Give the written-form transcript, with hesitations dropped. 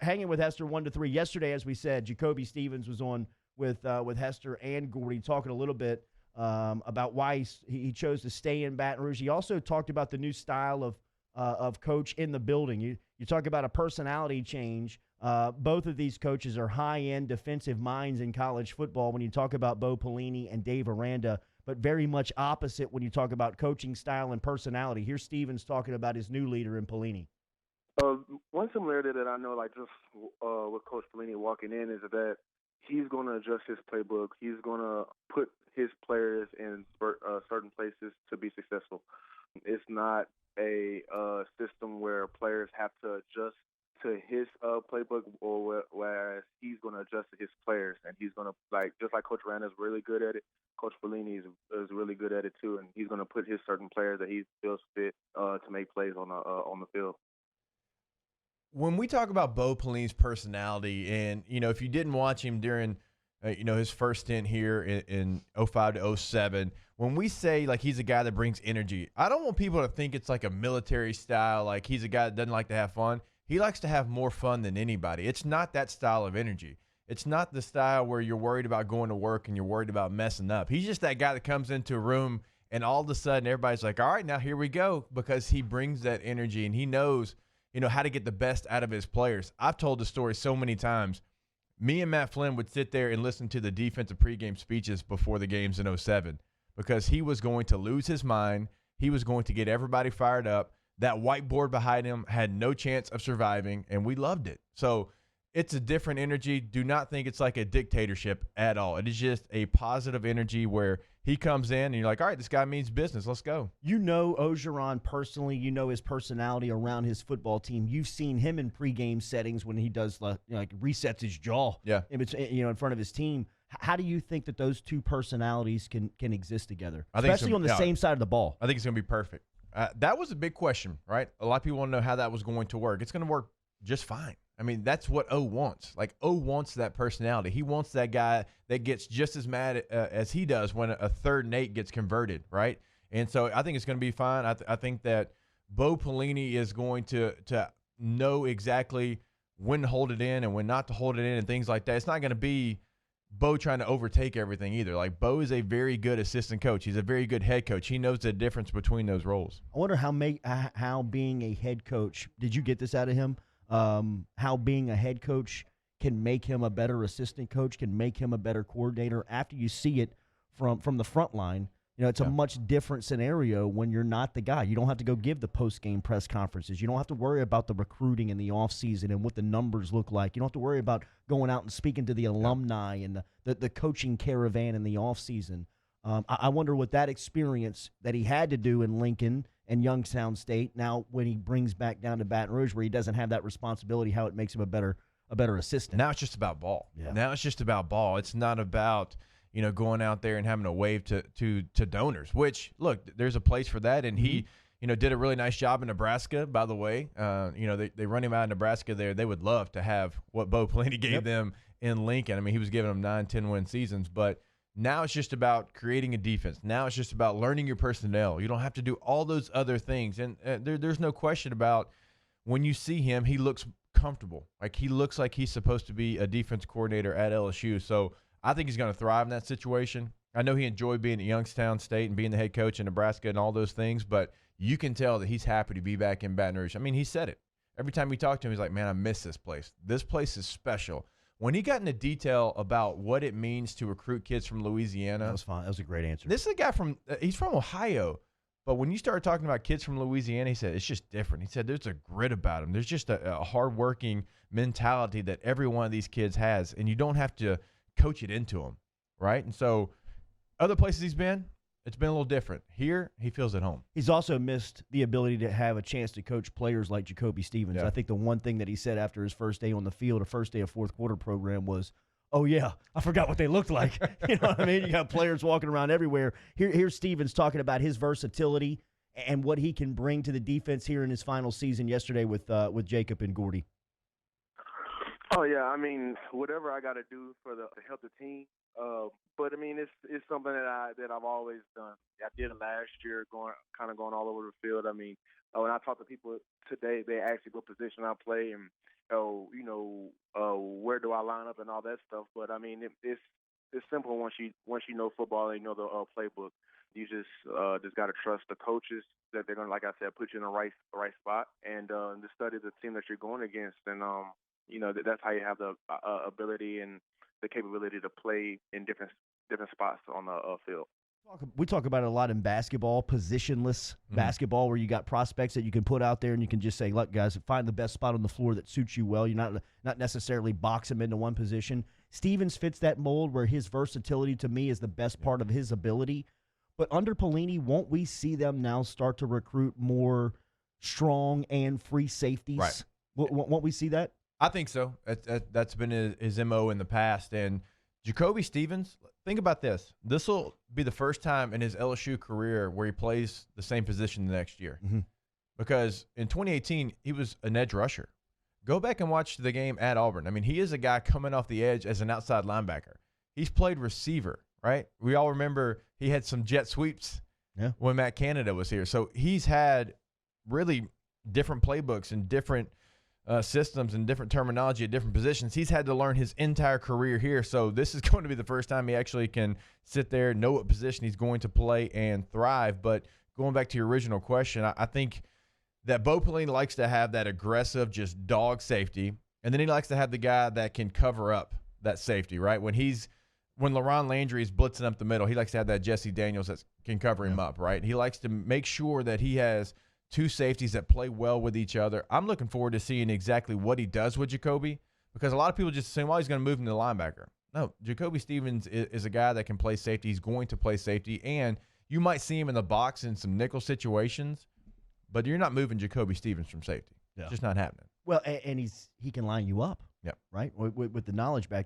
Hanging with Hester 1 to 3 yesterday, as we said, Jacoby Stevens was on with Hester and Gordy talking a little bit about why he chose to stay in Baton Rouge. He also talked about the new style of coach in the building. You talk about a personality change. Both of these coaches are high-end defensive minds in college football when you talk about Bo Pelini and Dave Aranda, but very much opposite when you talk about coaching style and personality. Here's Stevens talking about his new leader in Pelini. One similarity that I know, like just with Coach Pelini walking in, is that he's going to adjust his playbook. He's going to put his players in certain places to be successful. It's not a system where players have to adjust to his playbook, or whereas he's going to adjust to his players, and he's going to just like Coach Rand is really good at it. Coach Pelini is really good at it too, and he's going to put his certain players that he feels fit to make plays on the field. When we talk about Bo Pelini's personality, and if you didn't watch him during his first stint here in 05 to 07, when we say like he's a guy that brings energy, I don't want people to think it's like a military style, like he's a guy that doesn't like to have fun. He likes to have more fun than anybody. It's not that style of energy. It's not the style where you're worried about going to work and you're worried about messing up. He's just that guy that comes into a room and all of a sudden everybody's like, all right, now here we go, because he brings that energy and he knows how to get the best out of his players. I've told the story so many times. Me and Matt Flynn would sit there and listen to the defensive pregame speeches before the games in 07 because he was going to lose his mind. He was going to get everybody fired up. That whiteboard behind him had no chance of surviving, and we loved it. So it's a different energy. Do not think it's like a dictatorship at all. It is just a positive energy where he comes in and you're like, all right, this guy means business. Let's go. You know Ogeron personally. You know his personality around his football team. You've seen him in pregame settings when he does like resets his jaw. Yeah. In front of his team. How do you think that those two personalities can exist together, I think especially on the same side of the ball? I think it's going to be perfect. That was a big question, right? A lot of people want to know how that was going to work. It's going to work just fine. I mean, that's what O wants. Like, O wants that personality. He wants that guy that gets just as mad as he does when a third and 8 gets converted, right? And so I think it's going to be fine. I think that Bo Pelini is going to know exactly when to hold it in and when not to hold it in and things like that. It's not going to be Bo trying to overtake everything either. Like, Bo is a very good assistant coach. He's a very good head coach. He knows the difference between those roles. I wonder how being a head coach, did you get this out of him? How being a head coach can make him a better assistant coach, can make him a better coordinator after you see it from the front line. It's a much different scenario when you're not the guy. You don't have to go give the post-game press conferences. You don't have to worry about the recruiting in the offseason and what the numbers look like. You don't have to worry about going out and speaking to the alumni and the coaching caravan in the offseason. I wonder what that experience that he had to do in Lincoln and Youngstown State, now when he brings back down to Baton Rouge where he doesn't have that responsibility, how it makes him a better assistant. Now it's just about ball. Yeah. Now it's just about ball. It's not about going out there and having to wave to donors, which, look, there's a place for that. And he, did a really nice job in Nebraska, by the way. They run him out of Nebraska there. They would love to have what Bo Pelini gave them in Lincoln. I mean, he was giving them 9-10 win seasons, but now it's just about creating a defense. Now it's just about learning your personnel. You don't have to do all those other things. And there's no question about when you see him, he looks comfortable. Like, he looks like he's supposed to be a defense coordinator at LSU. So I think he's going to thrive in that situation. I know he enjoyed being at Youngstown State and being the head coach in Nebraska and all those things, but you can tell that he's happy to be back in Baton Rouge. I mean, he said it. Every time we talk to him, he's like, man, I miss this place. This place is special. When he got into detail about what it means to recruit kids from Louisiana. That was fine. That was a great answer. This is a guy he's from Ohio. But when you start talking about kids from Louisiana, he said, it's just different. He said, there's a grit about him. There's just a hardworking mentality that every one of these kids has, and you don't have to coach it into them, right? And so other places he's been, it's been a little different. Here, he feels at home. He's also missed the ability to have a chance to coach players like Jacoby Stevens. Yeah. I think the one thing that he said after his first day on the field, a first day of fourth quarter program, was, oh, yeah, I forgot what they looked like. You know what I mean? You got players walking around everywhere. Here's Stevens talking about his versatility and what he can bring to the defense here in his final season yesterday with Jacob and Gordy. Oh, yeah, I mean, whatever I got to do to help the team. But I mean, it's something that I've always done. I did it last year, going all over the field. I mean, when I talk to people today, they ask me what position I play, and where do I line up and all that stuff. But I mean, it's simple once you know football and you know the playbook. You just got to trust the coaches that they're gonna, like I said, put you in the right spot, and to study the team that you're going against, and that's how you have the ability and the capability to play in different spots on the field. We talk about it a lot in basketball, positionless basketball, where you got prospects that you can put out there and you can just say, look, guys, find the best spot on the floor that suits you well. You're not necessarily box them into one position. Stevens fits that mold where his versatility, to me, is the best part of his ability. But under Pelini, won't we see them now start to recruit more strong and free safeties? Right. Won't we see that? I think so. That's been his MO in the past. And Jacoby Stevens, think about this. This will be the first time in his LSU career where he plays the same position the next year. Mm-hmm. Because in 2018, he was an edge rusher. Go back and watch the game at Auburn. I mean, he is a guy coming off the edge as an outside linebacker. He's played receiver, right? We all remember he had some jet sweeps when Matt Canada was here. So he's had really different playbooks and different systems and different terminology at different positions. He's had to learn his entire career here. So this is going to be the first time he actually can sit there, know what position he's going to play, and thrive. But going back to your original question, I think that Bo Pelini likes to have that aggressive, just dog safety, and then he likes to have the guy that can cover up that safety, right? When LaRon Landry is blitzing up the middle, he likes to have that Jesse Daniels that can cover him up, right? He likes to make sure that he has two safeties that play well with each other. I'm looking forward to seeing exactly what he does with Jacoby, because a lot of people just assume, well, he's going to move him to linebacker. No, Jacoby Stevens is a guy that can play safety. He's going to play safety, and you might see him in the box in some nickel situations, but you're not moving Jacoby Stevens from safety. Yeah. It's just not happening. Well, and he can line you up. Yep. Right? With the knowledge back there.